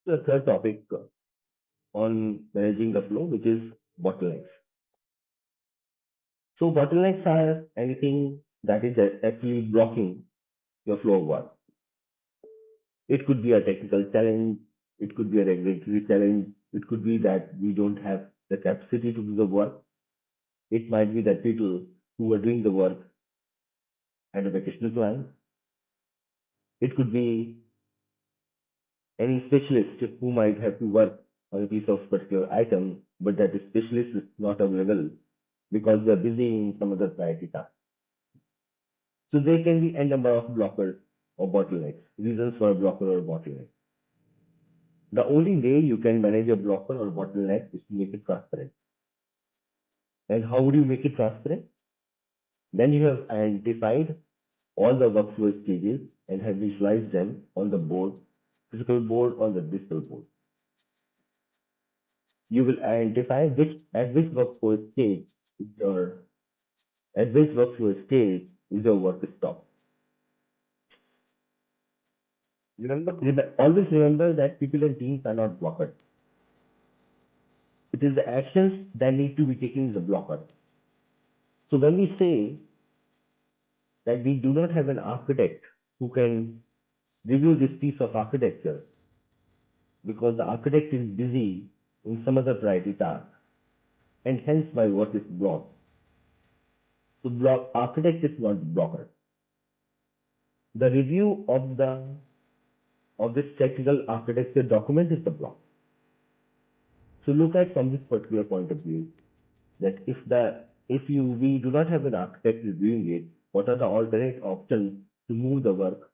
The third topic on managing the flow, which is bottlenecks. So bottlenecks are anything that is actually blocking your flow of work. It could be a technical challenge, it could be a regulatory challenge, it could be that we don't have the capacity to do the work. It might be that people who are doing the work had a vacation plan. It could be any specialist who might have to work on a piece of particular item, but that specialist is not available because they're busy in some other priority task. So there can be n number of blockers or bottlenecks, reasons for a blocker or bottleneck. The only way you can manage a blocker or bottleneck is to make it transparent. And how would you make it transparent? Then you have identified all the workflow stages and have visualized them on the board, physical board or the digital board. You will identify which workflow stage is your at which workflow stage is your work stop. Always remember that people and teams are not blockers. It is the actions that need to be taken as a blocker. So when we say that we do not have an architect who can review this piece of architecture because the architect is busy in some other priority task, and hence my work is blocked. So architect is not blocker. The review of this technical architecture document is the block. So look at from this particular point of view that we do not have an architect reviewing it, what are the alternate options to move the work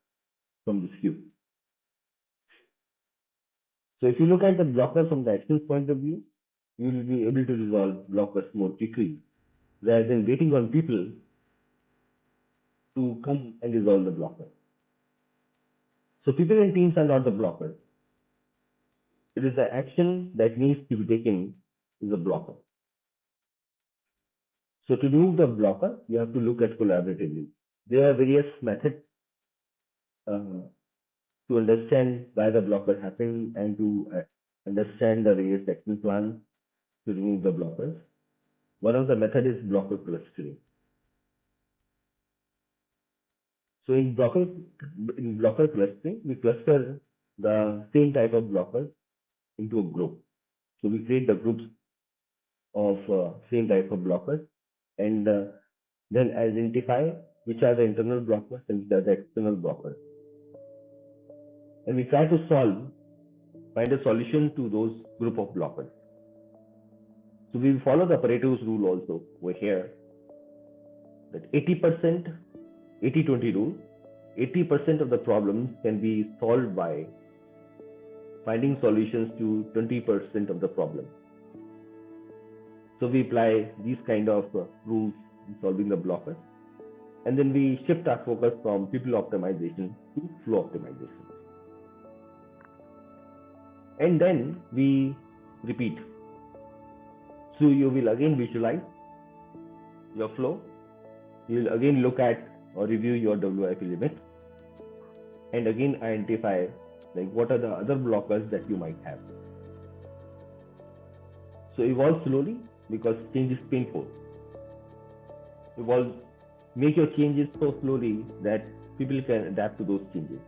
from this queue? So if you look at the blocker from the actions point of view, you will be able to resolve blockers more quickly rather than waiting on people to come and resolve the blocker. So people and teams are not the blocker. It is the action that needs to be taken is a blocker. So to remove the blocker, you have to look at collaboratively. There are various methods to understand why the blocker happened and to understand the various action plans to remove the blockers. One of the methods is blocker clustering. So in blocker clustering, we cluster the same type of blockers into a group. So we create the groups of same type of blockers and then identify which are the internal blockers and which are the external blockers. And we try to find a solution to those group of blockers. So we follow the Pareto's rule also over here that 80%, 80-20 rule, 80% of the problems can be solved by finding solutions to 20% of the problem. So we apply these kind of rules in solving the blockers. And then we shift our focus from people optimization to flow optimization. And then we repeat. So you will again visualize your flow. You will again look at or review your WIP limit. And again identify like what are the other blockers that you might have. So evolve slowly because change is painful. Make your changes so slowly that people can adapt to those changes.